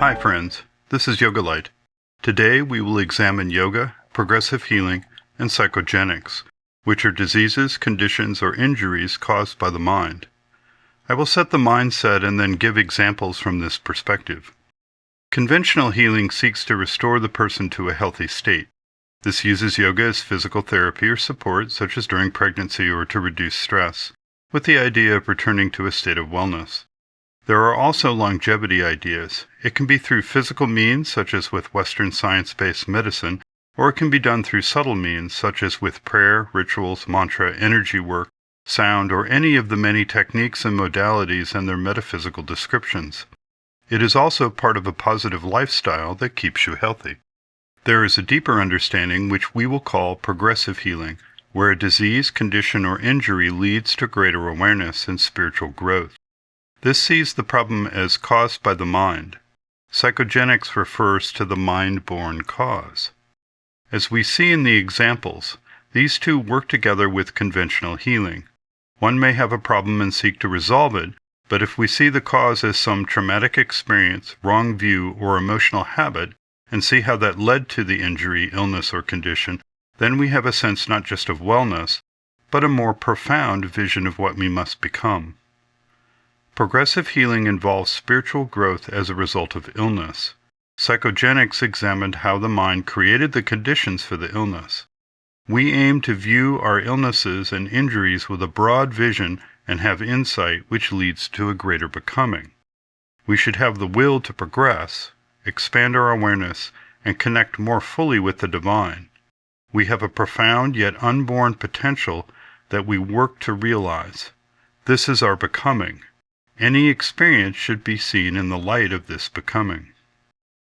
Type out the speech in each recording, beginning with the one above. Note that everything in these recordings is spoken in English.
Hi friends, this is Yoga Light. Today we will examine yoga, progressive healing, and psychogenics, which are diseases, conditions, or injuries caused by the mind. I will set the mindset and then give examples from this perspective. Conventional healing seeks to restore the person to a healthy state. This uses yoga as physical therapy or support, such as during pregnancy or to reduce stress, with the idea of returning to a state of wellness. There are also longevity ideas. It can be through physical means, such as with Western science-based medicine, or it can be done through subtle means, such as with prayer, rituals, mantra, energy work, sound, or any of the many techniques and modalities and their metaphysical descriptions. It is also part of a positive lifestyle that keeps you healthy. There is a deeper understanding which we will call progressive healing, where a disease, condition, or injury leads to greater awareness and spiritual growth. This sees the problem as caused by the mind. Psychogenics refers to the mind-born cause. As we see in the examples, these two work together with conventional healing. One may have a problem and seek to resolve it, but if we see the cause as some traumatic experience, wrong view, or emotional habit, and see how that led to the injury, illness, or condition, then we have a sense not just of wellness, but a more profound vision of what we must become. Progressive healing involves spiritual growth as a result of illness. Psychogenics examined how the mind created the conditions for the illness. We aim to view our illnesses and injuries with a broad vision and have insight which leads to a greater becoming. We should have the will to progress, expand our awareness, and connect more fully with the divine. We have a profound yet unborn potential that we work to realize. This is our becoming. Any experience should be seen in the light of this becoming.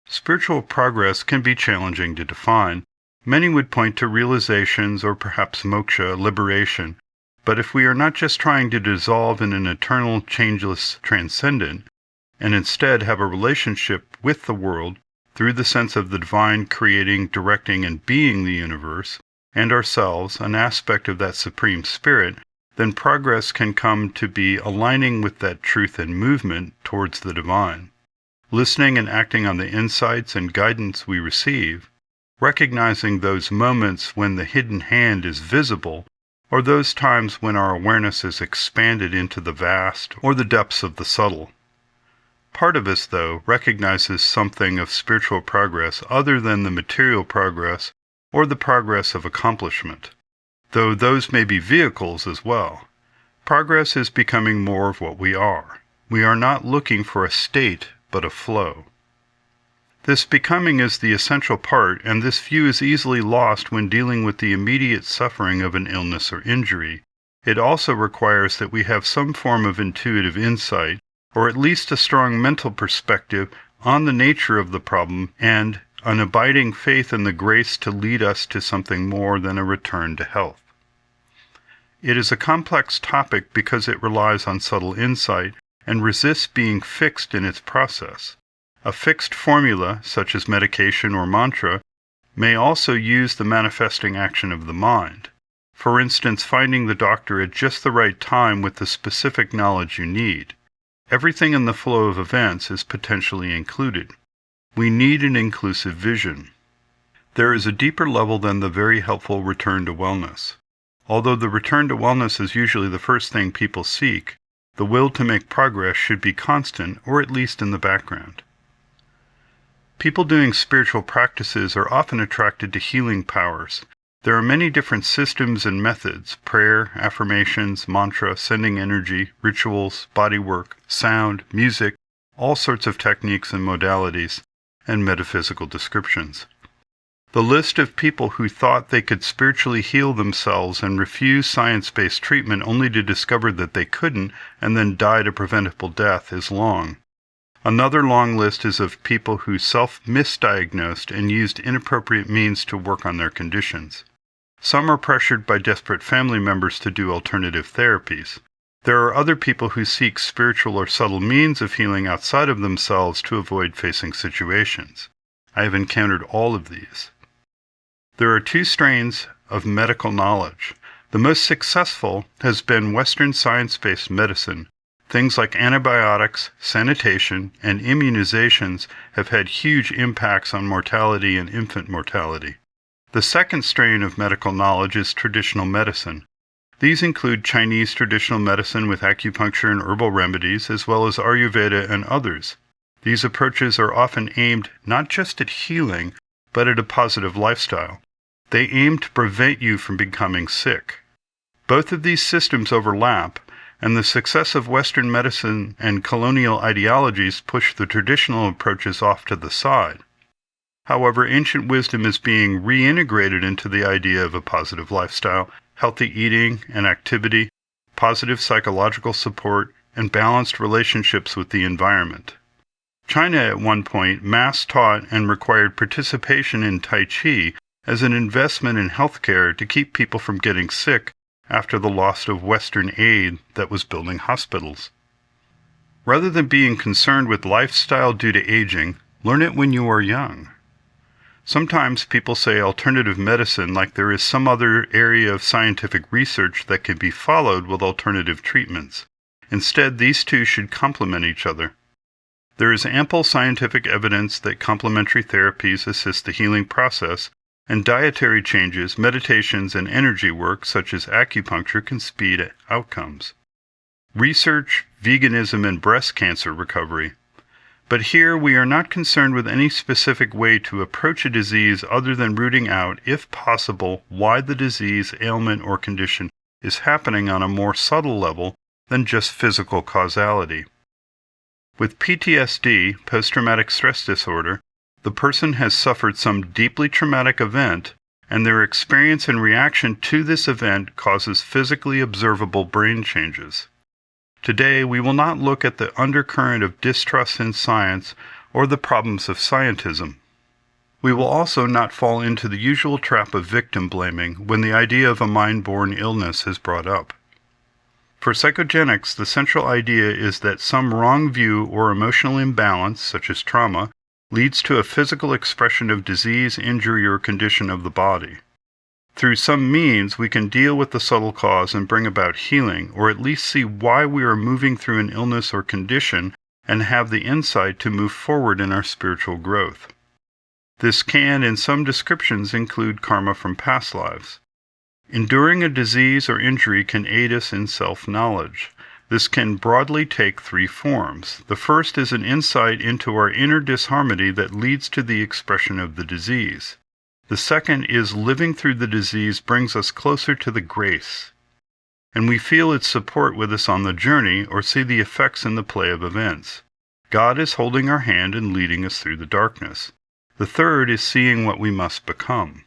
Spiritual progress can be challenging to define. Many would point to realizations or perhaps moksha, liberation, but if we are not just trying to dissolve in an eternal, changeless transcendent, and instead have a relationship with the world through the sense of the divine creating, directing, and being the universe, and ourselves, an aspect of that supreme spirit, then progress can come to be aligning with that truth and movement towards the divine. Listening and acting on the insights and guidance we receive, recognizing those moments when the hidden hand is visible, or those times when our awareness is expanded into the vast or the depths of the subtle. Part of us, though, recognizes something of spiritual progress other than the material progress or the progress of accomplishment, though those may be vehicles as well. Progress is becoming more of what we are. We are not looking for a state, but a flow. This becoming is the essential part, and this view is easily lost when dealing with the immediate suffering of an illness or injury. It also requires that we have some form of intuitive insight, or at least a strong mental perspective on the nature of the problem and an abiding faith in the grace to lead us to something more than a return to health. It is a complex topic because it relies on subtle insight and resists being fixed in its process. A fixed formula, such as medication or mantra, may also use the manifesting action of the mind. For instance, finding the doctor at just the right time with the specific knowledge you need. Everything in the flow of events is potentially included. We need an inclusive vision. There is a deeper level than the very helpful return to wellness. Although the return to wellness is usually the first thing people seek, the will to make progress should be constant, or at least in the background. People doing spiritual practices are often attracted to healing powers. There are many different systems and methods: prayer, affirmations, mantra, sending energy, rituals, body work, sound, music, all sorts of techniques and modalities, and metaphysical descriptions. The list of people who thought they could spiritually heal themselves and refused science-based treatment only to discover that they couldn't and then died a preventable death is long. Another long list is of people who self-misdiagnosed and used inappropriate means to work on their conditions. Some are pressured by desperate family members to do alternative therapies. There are other people who seek spiritual or subtle means of healing outside of themselves to avoid facing situations. I have encountered all of these. There are two strains of medical knowledge. The most successful has been Western science-based medicine, Things like antibiotics, sanitation, and immunizations have had huge impacts on mortality and infant mortality. The second strain of medical knowledge is traditional medicine. These include Chinese traditional medicine with acupuncture and herbal remedies, as well as Ayurveda and others. These approaches are often aimed not just at healing, but at a positive lifestyle. They aim to prevent you from becoming sick. Both of these systems overlap, and the success of Western medicine and colonial ideologies push the traditional approaches off to the side. However, ancient wisdom is being reintegrated into the idea of a positive lifestyle, healthy eating and activity, positive psychological support, and balanced relationships with the environment. China at one point mass-taught and required participation in Tai Chi as an investment in healthcare to keep people from getting sick after the loss of Western aid that was building hospitals. Rather than being concerned with lifestyle due to aging, learn it when you are young. Sometimes people say alternative medicine like there is some other area of scientific research that can be followed with alternative treatments. Instead, these two should complement each other. There is ample scientific evidence that complementary therapies assist the healing process, and dietary changes, meditations, and energy work such as acupuncture can speed outcomes. Research, veganism, and breast cancer recovery. But here we are not concerned with any specific way to approach a disease other than rooting out, if possible, why the disease, ailment, or condition is happening on a more subtle level than just physical causality. With PTSD, post-traumatic stress disorder, the person has suffered some deeply traumatic event, and their experience and reaction to this event causes physically observable brain changes. Today, we will not look at the undercurrent of distrust in science or the problems of scientism. We will also not fall into the usual trap of victim blaming when the idea of a mind-borne illness is brought up. For psychogenics, the central idea is that some wrong view or emotional imbalance, such as trauma, leads to a physical expression of disease, injury, or condition of the body. Through some means, we can deal with the subtle cause and bring about healing, or at least see why we are moving through an illness or condition and have the insight to move forward in our spiritual growth. This can, in some descriptions, include karma from past lives. Enduring a disease or injury can aid us in self-knowledge. This can broadly take three forms. The first is an insight into our inner disharmony that leads to the expression of the disease. The second is living through the disease brings us closer to the grace, and we feel its support with us on the journey or see the effects in the play of events. God is holding our hand and leading us through the darkness. The third is seeing what we must become.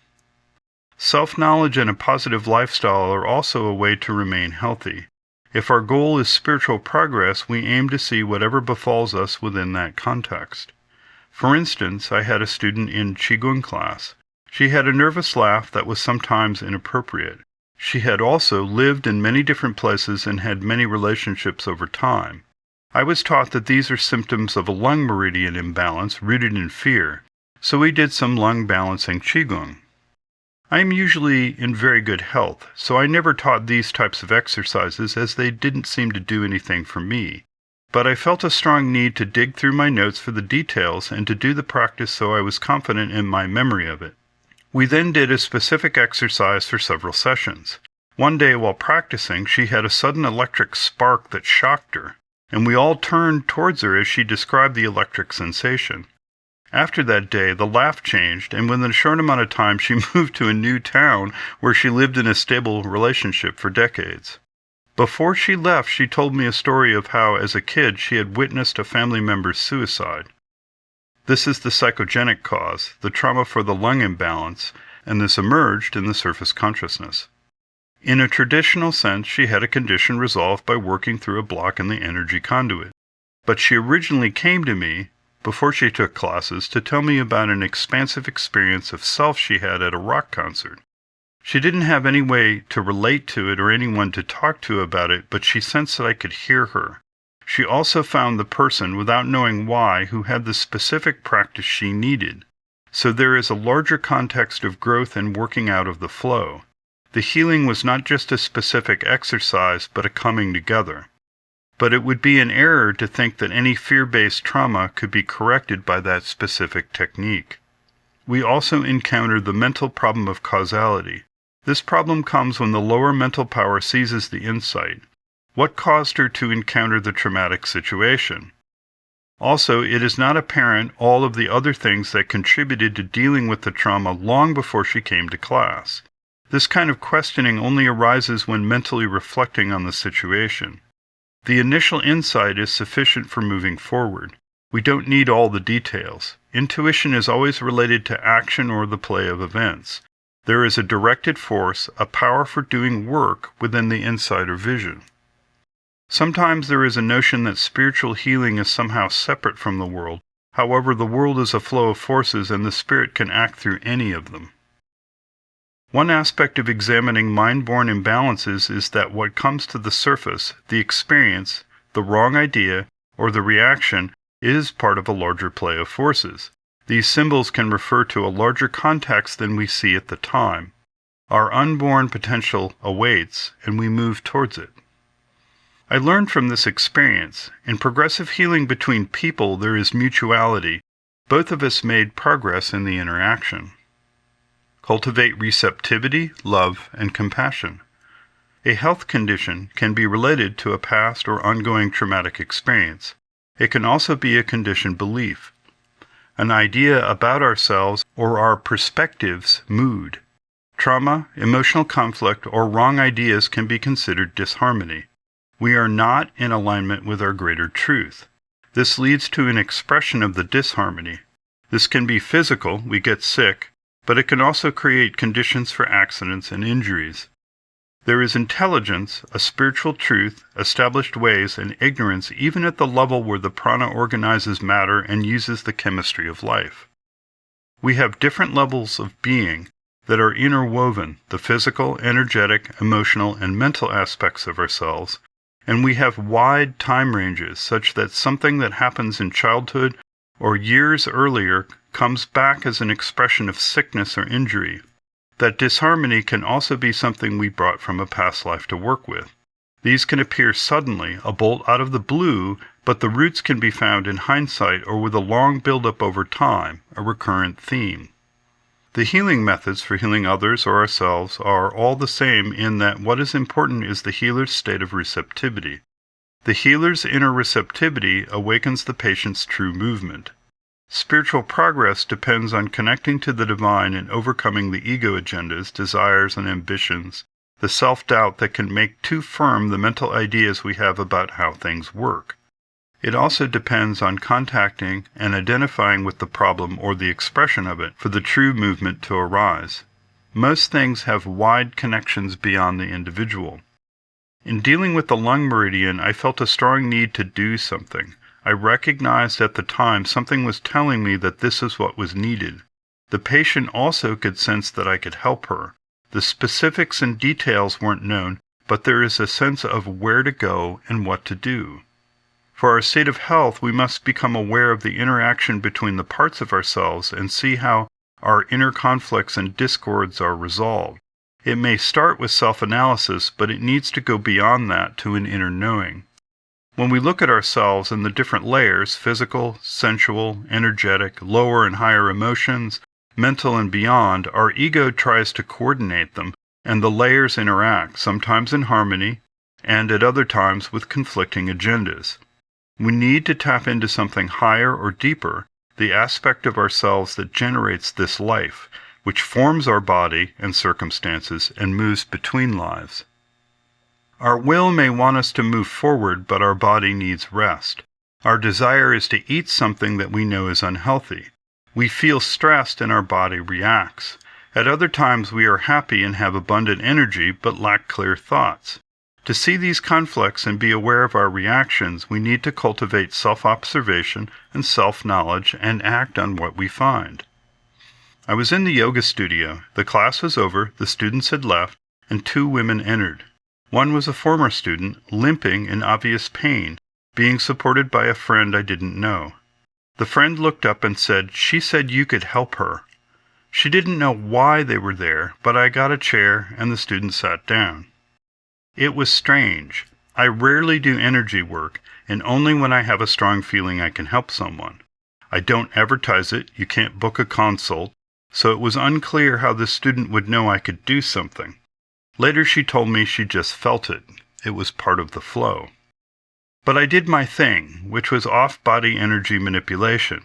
Self-knowledge and a positive lifestyle are also a way to remain healthy. If our goal is spiritual progress, we aim to see whatever befalls us within that context. For instance, I had a student in Qigong class. She had a nervous laugh that was sometimes inappropriate. She had also lived in many different places and had many relationships over time. I was taught that these are symptoms of a lung meridian imbalance rooted in fear, so we did some lung balancing Qigong. I am usually in very good health, so I never taught these types of exercises as they didn't seem to do anything for me. But I felt a strong need to dig through my notes for the details and to do the practice so I was confident in my memory of it. We then did a specific exercise for several sessions. One day while practicing, she had a sudden electric spark that shocked her, and we all turned towards her as she described the electric sensation. After that day, the laugh changed, and within a short amount of time she moved to a new town where she lived in a stable relationship for decades. Before she left, she told me a story of how, as a kid, she had witnessed a family member's suicide. This is the psychogenic cause, the trauma for the lung imbalance, and this emerged in the surface consciousness. In a traditional sense, she had a condition resolved by working through a block in the energy conduit. But she originally came to me, before she took classes, to tell me about an expansive experience of self she had at a rock concert. She didn't have any way to relate to it or anyone to talk to about it, but she sensed that I could hear her. She also found the person, without knowing why, who had the specific practice she needed. So there is a larger context of growth and working out of the flow. The healing was not just a specific exercise, but a coming together. but it would be an error to think that any fear-based trauma could be corrected by that specific technique. We also encounter the mental problem of causality. This problem comes when the lower mental power seizes the insight. What caused her to encounter the traumatic situation? Also, it is not apparent all of the other things that contributed to dealing with the trauma long before she came to class. This kind of questioning only arises when mentally reflecting on the situation. The initial insight is sufficient for moving forward. We don't need all the details. Intuition is always related to action or the play of events. There is a directed force, a power for doing work within the insight or vision. Sometimes there is a notion that spiritual healing is somehow separate from the world. However, the world is a flow of forces and the spirit can act through any of them. One aspect of examining mind-born imbalances is that what comes to the surface, the experience, the wrong idea, or the reaction, is part of a larger play of forces. These symbols can refer to a larger context than we see at the time. Our unborn potential awaits, and we move towards it. I learned from this experience, in progressive healing between people there is mutuality. Both of us made progress in the interaction. Cultivate receptivity, love, and compassion. A health condition can be related to a past or ongoing traumatic experience. It can also be a conditioned belief, an idea about ourselves or our perspective's mood. Trauma, emotional conflict, or wrong ideas can be considered disharmony. We are not in alignment with our greater truth. This leads to an expression of the disharmony. This can be physical, we get sick, but it can also create conditions for accidents and injuries. There is intelligence, a spiritual truth, established ways, and ignorance even at the level where the prana organizes matter and uses the chemistry of life. We have different levels of being that are interwoven, the physical, energetic, emotional, and mental aspects of ourselves, and we have wide time ranges such that something that happens in childhood or years earlier comes back as an expression of sickness or injury. That disharmony can also be something we brought from a past life to work with. These can appear suddenly, a bolt out of the blue, but the roots can be found in hindsight or with a long build-up over time, a recurrent theme. The healing methods for healing others or ourselves are all the same in that what is important is the healer's state of receptivity. The healer's inner receptivity awakens the patient's true movement. Spiritual progress depends on connecting to the divine and overcoming the ego agendas, desires, and ambitions, the self-doubt that can make too firm the mental ideas we have about how things work. It also depends on contacting and identifying with the problem or the expression of it for the true movement to arise. Most things have wide connections beyond the individual. In dealing with the lung meridian, I felt a strong need to do something. I recognized at the time something was telling me that this is what was needed. The patient also could sense that I could help her. The specifics and details weren't known, but there is a sense of where to go and what to do. For our state of health, we must become aware of the interaction between the parts of ourselves and see how our inner conflicts and discords are resolved. It may start with self-analysis, but it needs to go beyond that to an inner knowing. When we look at ourselves in the different layers, physical, sensual, energetic, lower and higher emotions, mental and beyond, our ego tries to coordinate them, and the layers interact, sometimes in harmony, and at other times with conflicting agendas. We need to tap into something higher or deeper, the aspect of ourselves that generates this life, which forms our body and circumstances and moves between lives. Our will may want us to move forward, but our body needs rest. Our desire is to eat something that we know is unhealthy. We feel stressed and our body reacts. At other times we are happy and have abundant energy, but lack clear thoughts. To see these conflicts and be aware of our reactions, we need to cultivate self-observation and self-knowledge and act on what we find. I was in the yoga studio. The class was over, the students had left, and 2 women entered. One was a former student, limping in obvious pain, being supported by a friend I didn't know. The friend looked up and said, "She said you could help her." She didn't know why they were there, but I got a chair and the student sat down. It was strange. I rarely do energy work, and only when I have a strong feeling I can help someone. I don't advertise it, you can't book a consult, so it was unclear how the student would know I could do something. Later she told me she just felt it. It was part of the flow. But I did my thing, which was off-body energy manipulation.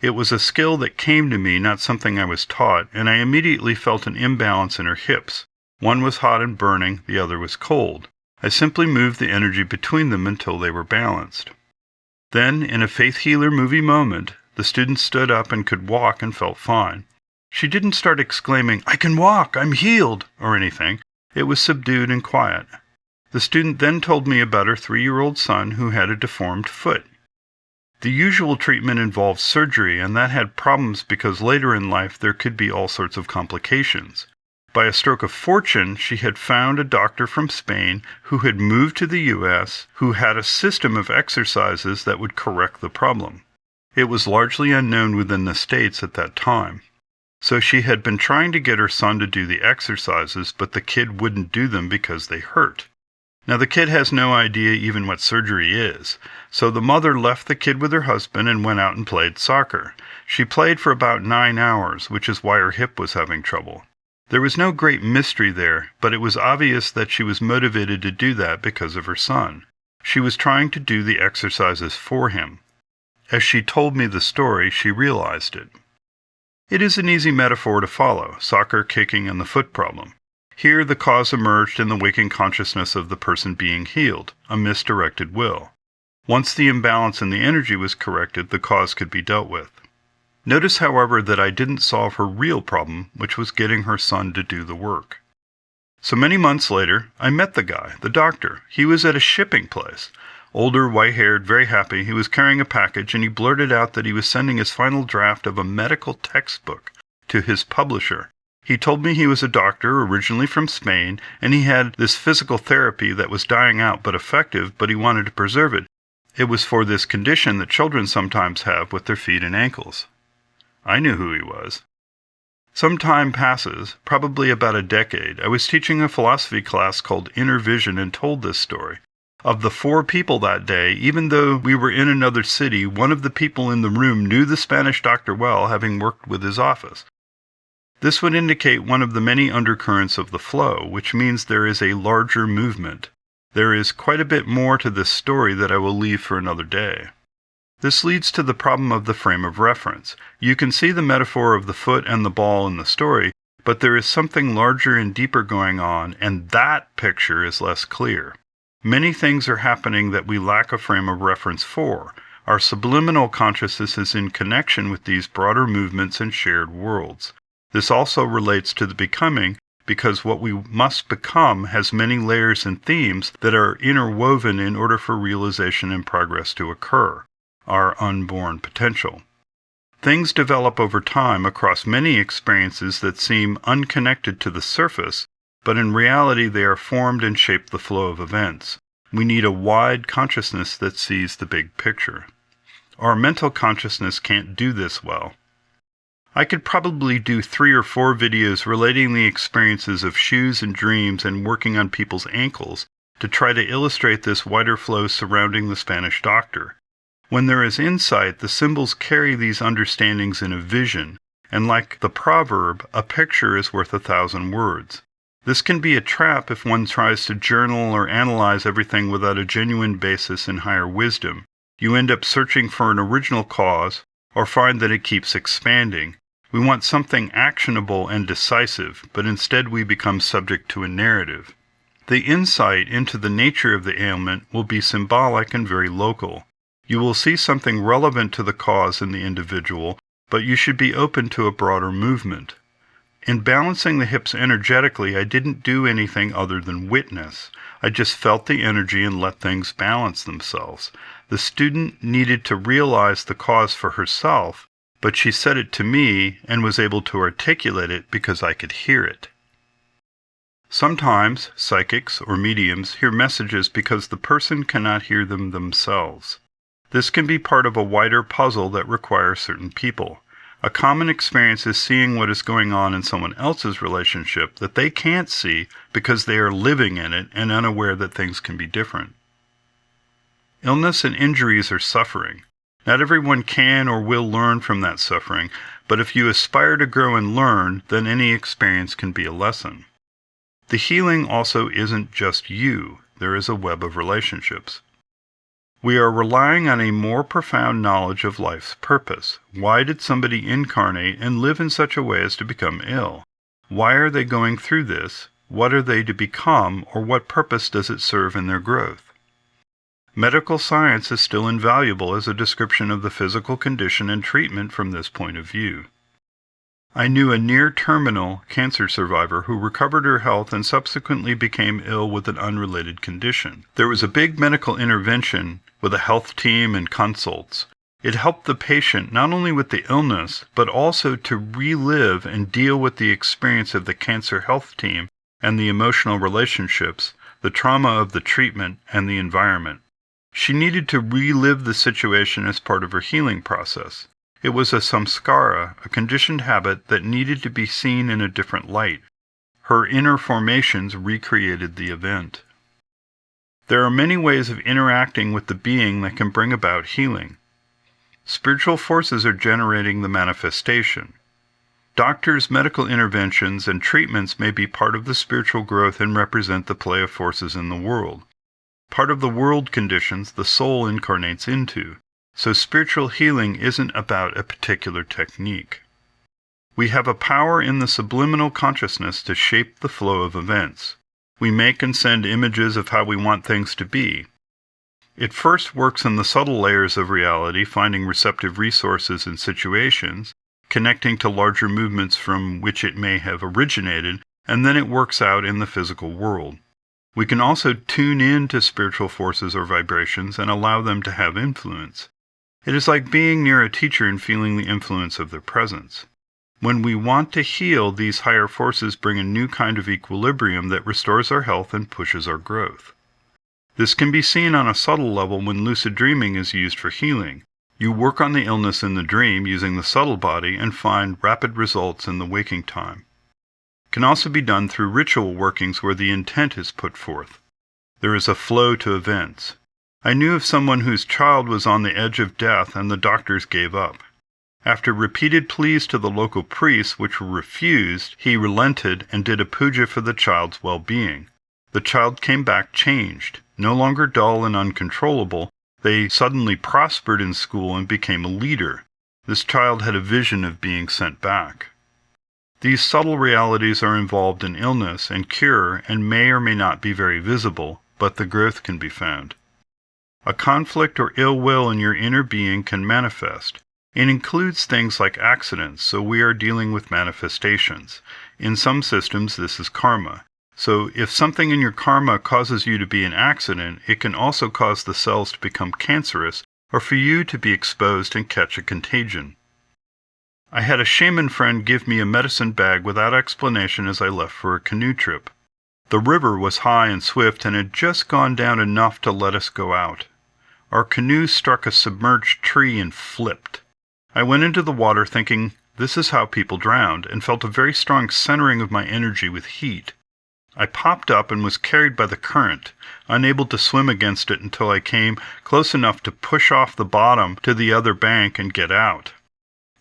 It was a skill that came to me, not something I was taught, and I immediately felt an imbalance in her hips. One was hot and burning, the other was cold. I simply moved the energy between them until they were balanced. Then, in a faith healer movie moment, the student stood up and could walk and felt fine. She didn't start exclaiming, "I can walk, I'm healed," or anything. It was subdued and quiet. The student then told me about her 3-year-old son who had a deformed foot. The usual treatment involved surgery, and that had problems because later in life there could be all sorts of complications. By a stroke of fortune, she had found a doctor from Spain who had moved to the U.S., who had a system of exercises that would correct the problem. It was largely unknown within the States at that time. So she had been trying to get her son to do the exercises, but the kid wouldn't do them because they hurt. Now the kid has no idea even what surgery is, so the mother left the kid with her husband and went out and played soccer. She played for about 9 hours, which is why her hip was having trouble. There was no great mystery there, but it was obvious that she was motivated to do that because of her son. She was trying to do the exercises for him. As she told me the story, she realized it. It is an easy metaphor to follow, soccer, kicking, and the foot problem. Here the cause emerged in the waking consciousness of the person being healed, a misdirected will. Once the imbalance in the energy was corrected, the cause could be dealt with. Notice, however, that I didn't solve her real problem, which was getting her son to do the work. So many months later, I met the guy, the doctor. He was at a shipping place. Older, white-haired, very happy, he was carrying a package, and he blurted out that he was sending his final draft of a medical textbook to his publisher. He told me he was a doctor, originally from Spain, and he had this physical therapy that was dying out but effective, but he wanted to preserve it. It was for this condition that children sometimes have with their feet and ankles. I knew who he was. Some time passes, probably about a decade. I was teaching a philosophy class called Inner Vision and told this story. Of the 4 people that day, even though we were in another city, one of the people in the room knew the Spanish doctor well, having worked with his office. This would indicate one of the many undercurrents of the flow, which means there is a larger movement. There is quite a bit more to this story that I will leave for another day. This leads to the problem of the frame of reference. You can see the metaphor of the foot and the ball in the story, but there is something larger and deeper going on, and that picture is less clear. Many things are happening that we lack a frame of reference for. Our subliminal consciousness is in connection with these broader movements and shared worlds. This also relates to the becoming, because what we must become has many layers and themes that are interwoven in order for realization and progress to occur, our unborn potential. Things develop over time across many experiences that seem unconnected to the surface, but in reality they are formed and shape the flow of events. We need a wide consciousness that sees the big picture. Our mental consciousness can't do this well. I could probably do 3 or 4 videos relating the experiences of shoes and dreams and working on people's ankles to try to illustrate this wider flow surrounding the Spanish doctor. When there is insight, the symbols carry these understandings in a vision, and like the proverb, a picture is worth 1,000 words. This can be a trap if one tries to journal or analyze everything without a genuine basis in higher wisdom. You end up searching for an original cause, or find that it keeps expanding. We want something actionable and decisive, but instead we become subject to a narrative. The insight into the nature of the ailment will be symbolic and very local. You will see something relevant to the cause in the individual, but you should be open to a broader movement. In balancing the hips energetically, I didn't do anything other than witness. I just felt the energy and let things balance themselves. The student needed to realize the cause for herself, but she said it to me and was able to articulate it because I could hear it. Sometimes psychics or mediums hear messages because the person cannot hear them themselves. This can be part of a wider puzzle that requires certain people. A common experience is seeing what is going on in someone else's relationship that they can't see because they are living in it and unaware that things can be different. Illness and injuries are suffering. Not everyone can or will learn from that suffering, but if you aspire to grow and learn, then any experience can be a lesson. The healing also isn't just you. There is a web of relationships. We are relying on a more profound knowledge of life's purpose. Why did somebody incarnate and live in such a way as to become ill? Why are they going through this? What are they to become, or what purpose does it serve in their growth? Medical science is still invaluable as a description of the physical condition and treatment from this point of view. I knew a near-terminal cancer survivor who recovered her health and subsequently became ill with an unrelated condition. There was a big medical intervention with a health team and consults. It helped the patient not only with the illness, but also to relive and deal with the experience of the cancer health team and the emotional relationships, the trauma of the treatment, and the environment. She needed to relive the situation as part of her healing process. It was a samskara, a conditioned habit that needed to be seen in a different light. Her inner formations recreated the event. There are many ways of interacting with the being that can bring about healing. Spiritual forces are generating the manifestation. Doctors' medical interventions and treatments may be part of the spiritual growth and represent the play of forces in the world. Part of the world conditions the soul incarnates into, so spiritual healing isn't about a particular technique. We have a power in the subliminal consciousness to shape the flow of events. We make and send images of how we want things to be. It first works in the subtle layers of reality, finding receptive resources and situations, connecting to larger movements from which it may have originated, and then it works out in the physical world. We can also tune in to spiritual forces or vibrations and allow them to have influence. It is like being near a teacher and feeling the influence of their presence. When we want to heal, these higher forces bring a new kind of equilibrium that restores our health and pushes our growth. This can be seen on a subtle level when lucid dreaming is used for healing. You work on the illness in the dream using the subtle body and find rapid results in the waking time. It can also be done through ritual workings where the intent is put forth. There is a flow to events. I knew of someone whose child was on the edge of death and the doctors gave up. After repeated pleas to the local priests, which were refused, he relented and did a puja for the child's well-being. The child came back changed, no longer dull and uncontrollable. They suddenly prospered in school and became a leader. This child had a vision of being sent back. These subtle realities are involved in illness and cure and may or may not be very visible, but the growth can be found. A conflict or ill will in your inner being can manifest. It includes things like accidents, so we are dealing with manifestations. In some systems, this is karma. So if something in your karma causes you to be an accident, it can also cause the cells to become cancerous or for you to be exposed and catch a contagion. I had a shaman friend give me a medicine bag without explanation as I left for a canoe trip. The river was high and swift and had just gone down enough to let us go out. Our canoe struck a submerged tree and flipped. I went into the water thinking, this is how people drowned, and felt a very strong centering of my energy with heat. I popped up and was carried by the current, unable to swim against it until I came close enough to push off the bottom to the other bank and get out.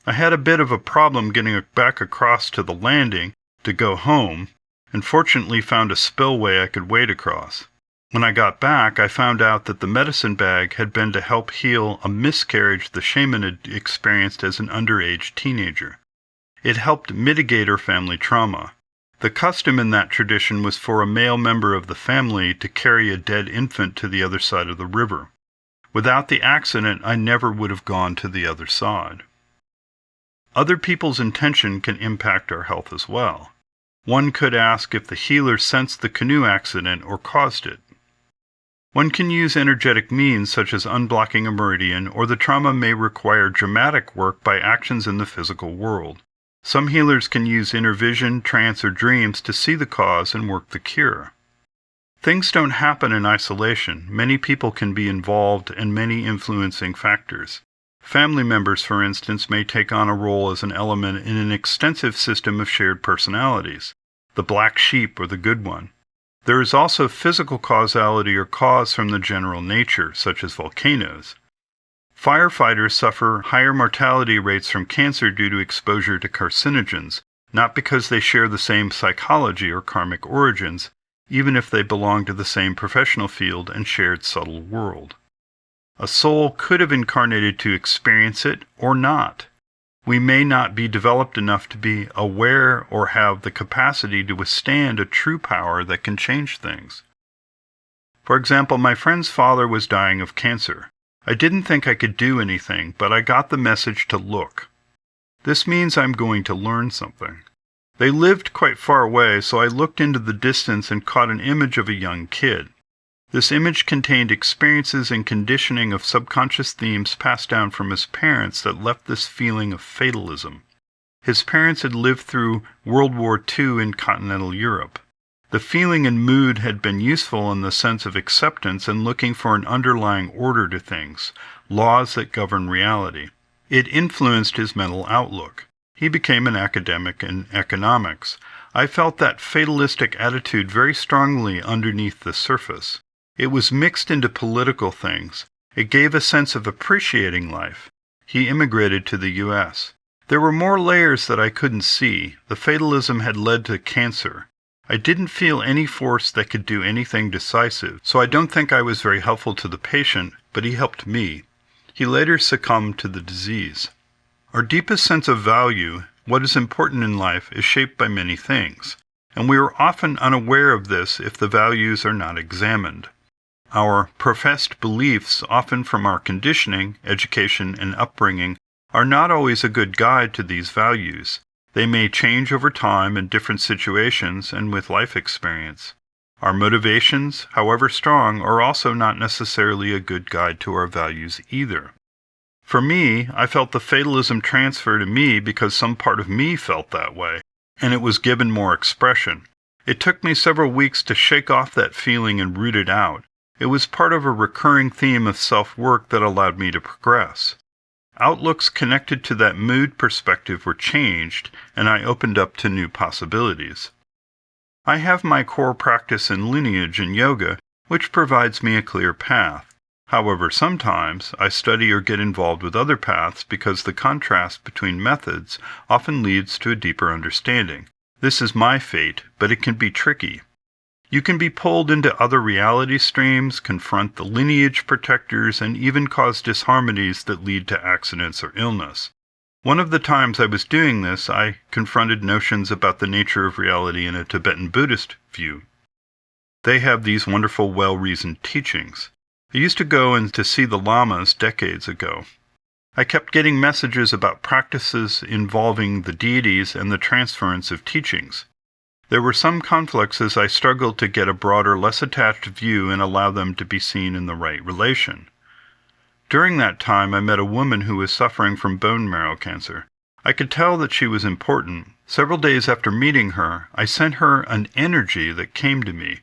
I had a bit of a problem getting back across to the landing to go home, and fortunately found a spillway I could wade across. When I got back, I found out that the medicine bag had been to help heal a miscarriage the shaman had experienced as an underage teenager. It helped mitigate her family trauma. The custom in that tradition was for a male member of the family to carry a dead infant to the other side of the river. Without the accident, I never would have gone to the other side. Other people's intention can impact our health as well. One could ask if the healer sensed the canoe accident or caused it. One can use energetic means such as unblocking a meridian, or the trauma may require dramatic work by actions in the physical world. Some healers can use inner vision, trance, or dreams to see the cause and work the cure. Things don't happen in isolation. Many people can be involved and many influencing factors. Family members, for instance, may take on a role as an element in an extensive system of shared personalities, the black sheep or the good one. There is also physical causality or cause from the general nature, such as volcanoes. Firefighters suffer higher mortality rates from cancer due to exposure to carcinogens, not because they share the same psychology or karmic origins, even if they belong to the same professional field and shared subtle world. A soul could have incarnated to experience it or not. We may not be developed enough to be aware or have the capacity to withstand a true power that can change things. For example, my friend's father was dying of cancer. I didn't think I could do anything, but I got the message to look. This means I'm going to learn something. They lived quite far away, so I looked into the distance and caught an image of a young kid. This image contained experiences and conditioning of subconscious themes passed down from his parents that left this feeling of fatalism. His parents had lived through World War II in continental Europe. The feeling and mood had been useful in the sense of acceptance and looking for an underlying order to things, laws that govern reality. It influenced his mental outlook. He became an academic in economics. I felt that fatalistic attitude very strongly underneath the surface. It was mixed into political things. It gave a sense of appreciating life. He immigrated to the U.S. There were more layers that I couldn't see. The fatalism had led to cancer. I didn't feel any force that could do anything decisive, so I don't think I was very helpful to the patient, but he helped me. He later succumbed to the disease. Our deepest sense of value, what is important in life, is shaped by many things, and we are often unaware of this if the values are not examined. Our professed beliefs, often from our conditioning, education, and upbringing, are not always a good guide to these values. They may change over time in different situations and with life experience. Our motivations, however strong, are also not necessarily a good guide to our values either. For me, I felt the fatalism transfer to me because some part of me felt that way, and it was given more expression. It took me several weeks to shake off that feeling and root it out. It was part of a recurring theme of self-work that allowed me to progress. Outlooks connected to that mood perspective were changed, and I opened up to new possibilities. I have my core practice in lineage and yoga, which provides me a clear path. However, sometimes I study or get involved with other paths because the contrast between methods often leads to a deeper understanding. This is my fate, but it can be tricky. You can be pulled into other reality streams, confront the lineage protectors, and even cause disharmonies that lead to accidents or illness. One of the times I was doing this, I confronted notions about the nature of reality in a Tibetan Buddhist view. They have these wonderful, well-reasoned teachings. I used to go and to see the lamas decades ago. I kept getting messages about practices involving the deities and the transference of teachings. There were some conflicts as I struggled to get a broader, less attached view and allow them to be seen in the right relation. During that time, I met a woman who was suffering from bone marrow cancer. I could tell that she was important. Several days after meeting her, I sent her an energy that came to me.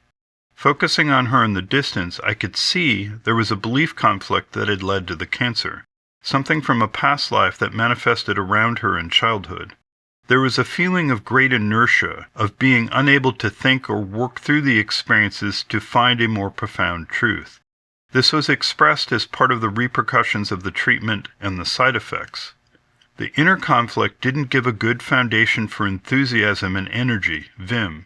Focusing on her in the distance, I could see there was a belief conflict that had led to the cancer, something from a past life that manifested around her in childhood. There was a feeling of great inertia, of being unable to think or work through the experiences to find a more profound truth. This was expressed as part of the repercussions of the treatment and the side effects. The inner conflict didn't give a good foundation for enthusiasm and energy, vim.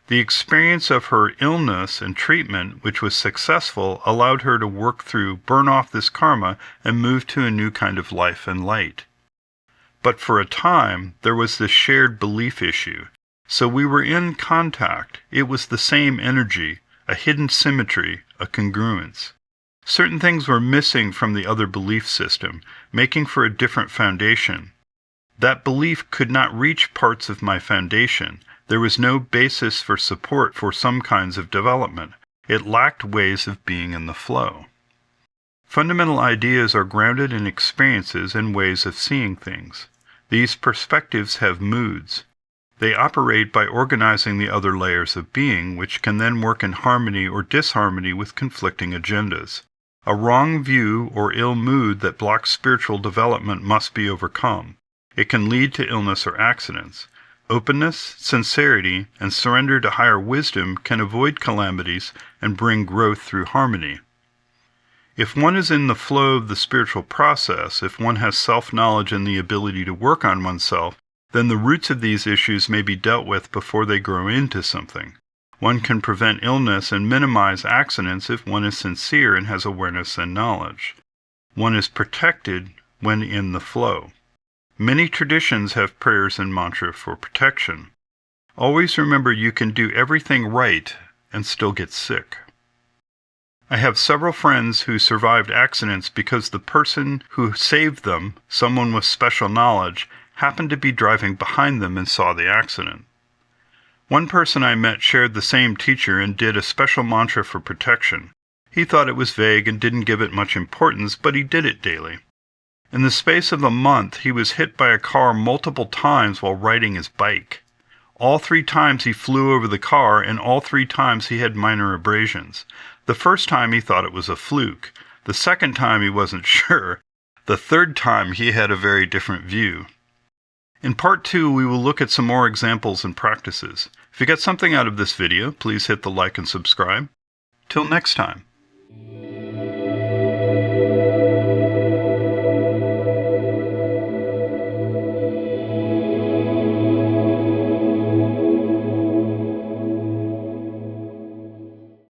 The experience of her illness and treatment, which was successful, allowed her to work through, burn off this karma, and move to a new kind of life and light. But for a time, there was this shared belief issue. So we were in contact. It was the same energy, a hidden symmetry, a congruence. Certain things were missing from the other belief system, making for a different foundation. That belief could not reach parts of my foundation. There was no basis for support for some kinds of development. It lacked ways of being in the flow. Fundamental ideas are grounded in experiences and ways of seeing things. These perspectives have moods. They operate by organizing the other layers of being, which can then work in harmony or disharmony with conflicting agendas. A wrong view or ill mood that blocks spiritual development must be overcome. It can lead to illness or accidents. Openness, sincerity, and surrender to higher wisdom can avoid calamities and bring growth through harmony. If one is in the flow of the spiritual process, if one has self-knowledge and the ability to work on oneself, then the roots of these issues may be dealt with before they grow into something. One can prevent illness and minimize accidents if one is sincere and has awareness and knowledge. One is protected when in the flow. Many traditions have prayers and mantra for protection. Always remember you can do everything right and still get sick. I have several friends who survived accidents because the person who saved them, someone with special knowledge, happened to be driving behind them and saw the accident. One person I met shared the same teacher and did a special mantra for protection. He thought it was vague and didn't give it much importance, but he did it daily. In the space of a month, he was hit by a car multiple times while riding his bike. All 3 times he flew over the car, and all 3 times he had minor abrasions. The first time he thought it was a fluke. The second time he wasn't sure. The third time he had a very different view. In part 2, we will look at some more examples and practices. If you got something out of this video, please hit the like and subscribe. Till next time.